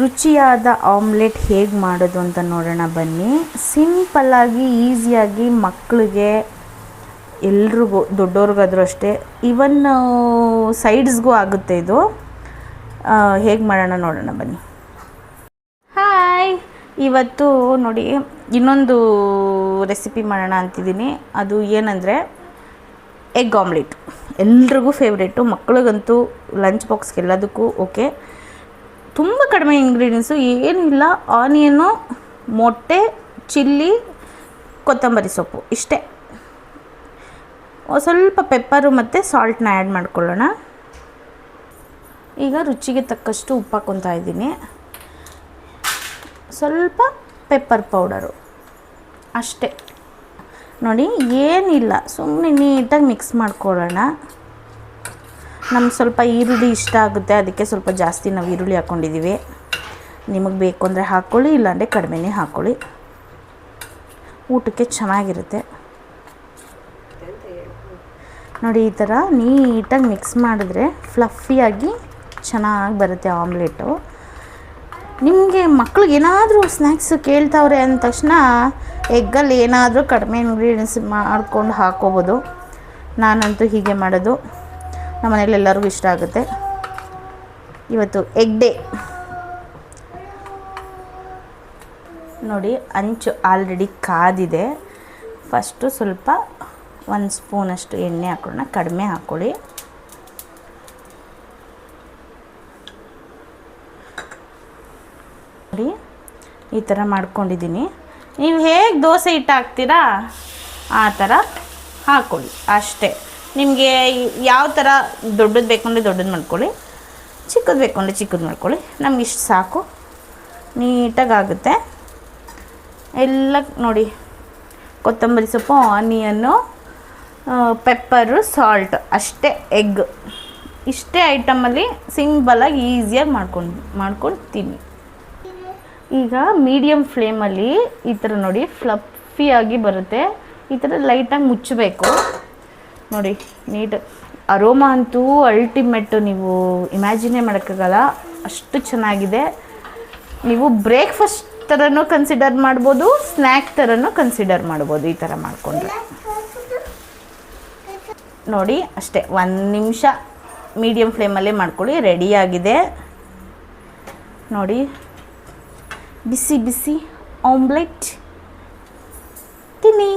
ರುಚಿಯಾದ ಆಮ್ಲೆಟ್ ಹೇಗೆ ಮಾಡೋದು ಅಂತ ನೋಡೋಣ ಬನ್ನಿ. ಸಿಂಪಲ್ಲಾಗಿ ಈಸಿಯಾಗಿ ಮಕ್ಕಳಿಗೆ ಎಲ್ರಿಗೂ ದೊಡ್ಡವ್ರಿಗಾದ್ರೂ ಅಷ್ಟೇ, ಈವನ್ ಸೈಡ್ಸ್ಗೂ ಆಗುತ್ತೆ ಇದು. ಹೇಗೆ ಮಾಡೋಣ ನೋಡೋಣ ಬನ್ನಿ. ಹಾಯ್, ಇವತ್ತು ನೋಡಿ ಇನ್ನೊಂದು ರೆಸಿಪಿ ಮಾಡೋಣ ಅಂತಿದ್ದೀನಿ. ಅದು ಏನಂದರೆ ಎಗ್ ಆಮ್ಲೆಟ್. ಎಲ್ರಿಗೂ ಫೇವ್ರೇಟು, ಮಕ್ಕಳಿಗಂತೂ ಲಂಚ್ ಬಾಕ್ಸ್ಗೆ ಎಲ್ಲದಕ್ಕೂ ಓಕೆ. ತುಂಬ ಕಡಿಮೆ ಇಂಗ್ರೀಡಿಯೆಂಟ್ಸು, ಏನಿಲ್ಲ, ಆನಿಯನ್ನು, ಮೊಟ್ಟೆ, ಚಿಲ್ಲಿ, ಕೊತ್ತಂಬರಿ ಸೊಪ್ಪು, ಇಷ್ಟೇ. ಸ್ವಲ್ಪ ಪೆಪ್ಪರು ಮತ್ತು ಸಾಲ್ಟ್ನ ಆ್ಯಡ್ ಮಾಡ್ಕೊಳ್ಳೋಣ. ಈಗ ರುಚಿಗೆ ತಕ್ಕಷ್ಟು ಉಪ್ಪು ಹಾಕ್ಕೊತಾ ಇದ್ದೀನಿ, ಸ್ವಲ್ಪ ಪೆಪ್ಪರ್ ಪೌಡರು, ಅಷ್ಟೇ. ನೋಡಿ, ಏನಿಲ್ಲ, ಸುಮ್ಮನೆ ನೀಟಾಗಿ ಮಿಕ್ಸ್ ಮಾಡ್ಕೊಳ್ಳೋಣ. ನಮ್ಗೆ ಸ್ವಲ್ಪ ಈರುಳ್ಳಿ ಇಷ್ಟ ಆಗುತ್ತೆ, ಅದಕ್ಕೆ ಸ್ವಲ್ಪ ಜಾಸ್ತಿ ನಾವು ಈರುಳ್ಳಿ ಹಾಕ್ಕೊಂಡಿದ್ದೀವಿ. ನಿಮಗೆ ಬೇಕು ಅಂದರೆ ಹಾಕ್ಕೊಳ್ಳಿ, ಇಲ್ಲಾಂದರೆ ಕಡಿಮೆನೇ ಹಾಕ್ಕೊಳ್ಳಿ, ಊಟಕ್ಕೆ ಚೆನ್ನಾಗಿರುತ್ತೆ. ನೋಡಿ, ಈ ಥರ ನೀಟಾಗಿ ಮಿಕ್ಸ್ ಮಾಡಿದ್ರೆ ಫ್ಲಫಿಯಾಗಿ ಚೆನ್ನಾಗಿ ಬರುತ್ತೆ ಆಮ್ಲೆಟು. ನಿಮಗೆ ಮಕ್ಳಿಗೆ ಏನಾದರೂ ಸ್ನ್ಯಾಕ್ಸ್ ಕೇಳ್ತಾವ್ರೆ ಅಂದ ತಕ್ಷಣ ಎಗ್ಗಲ್ಲಿ ಏನಾದರೂ ಕಡಿಮೆ ಇಂಗ್ರೀಡಿಯೆಂಟ್ಸ್ ಮಾಡ್ಕೊಂಡು ಹಾಕ್ಕೋಬೋದು. ನಾನಂತೂ ಹೀಗೆ ಮಾಡೋದು, ನಮ್ಮ ಮನೇಲಿ ಎಲ್ಲರಿಗೂ ಇಷ್ಟ ಆಗುತ್ತೆ. ಇವತ್ತು ಎಗ್ ಡೇ. ನೋಡಿ, ಅಂಚು ಆಲ್ರೆಡಿ ಕಾದಿದೆ. ಫಸ್ಟು ಸ್ವಲ್ಪ 1 ಸ್ಪೂನಷ್ಟು ಎಣ್ಣೆ ಹಾಕೊಳ್ಳೋಣ, ಕಡಿಮೆ ಹಾಕ್ಕೊಳ್ಳಿ. ನೋಡಿ, ಈ ಥರ ಮಾಡ್ಕೊಂಡಿದ್ದೀನಿ. ನೀವು ಹೇಗೆ ದೋಸೆ ಹಿಟ್ಟು ಹಾಕ್ತೀರಾ ಆ ಥರ ಹಾಕ್ಕೊಳ್ಳಿ, ಅಷ್ಟೇ. ನಿಮಗೆ ಯಾವ ಥರ ದೊಡ್ಡದು ಬೇಕು ಅಂದರೆ ದೊಡ್ಡದು ಮಾಡ್ಕೊಳ್ಳಿ, ಚಿಕ್ಕದು ಬೇಕು ಅಂದರೆ ಚಿಕ್ಕದು ಮಾಡ್ಕೊಳ್ಳಿ. ನಮ್ಗೆ ಇಷ್ಟು ಸಾಕು, ನೀಟಾಗಿ ಆಗುತ್ತೆ ಎಲ್ಲ. ನೋಡಿ, ಕೊತ್ತಂಬರಿ ಸೊಪ್ಪು, ಆನಿಯನ್ನು, ಪೆಪ್ಪರು, ಸಾಲ್ಟ್, ಅಷ್ಟೇ. ಎಗ್ ಇಷ್ಟೇ ಐಟಮಲ್ಲಿ ಸಿಂಪಲಾಗಿ ಈಸಿಯಾಗಿ ಮಾಡ್ಕೊಂಡು ತಿನ್ನಿ. ಈಗ ಮೀಡಿಯಮ್ ಫ್ಲೇಮಲ್ಲಿ ಈ ಥರ ನೋಡಿ ಫ್ಲಫಿಯಾಗಿ ಬರುತ್ತೆ. ಈ ಥರ ಲೈಟಾಗಿ ಮುಚ್ಚಬೇಕು. ನೋಡಿ, ನೀಟ್ ಅರೋಮಾ ಅಂತೂ ಅಲ್ಟಿಮೇಟು, ನೀವು ಇಮ್ಯಾಜಿನೇ ಮಾಡೋಕ್ಕಾಗಲ್ಲ, ಅಷ್ಟು ಚೆನ್ನಾಗಿದೆ. ನೀವು ಬ್ರೇಕ್ಫಾಸ್ಟ್ ಥರನೂ ಕನ್ಸಿಡರ್ ಮಾಡ್ಬೋದು, ಸ್ನ್ಯಾಕ್ ಥರನೂ ಕನ್ಸಿಡರ್ ಮಾಡ್ಬೋದು ಈ ಥರ ಮಾಡಿಕೊಂಡ್ರೆ. ನೋಡಿ, ಅಷ್ಟೇ, 1 ನಿಮಿಷ ಮೀಡಿಯಮ್ ಫ್ಲೇಮಲ್ಲೇ ಮಾಡ್ಕೊಳ್ಳಿ. ರೆಡಿಯಾಗಿದೆ ನೋಡಿ, ಬಿಸಿ ಬಿಸಿ ಆಮ್ಲೆಟ್ ತಿನ್ನಿ.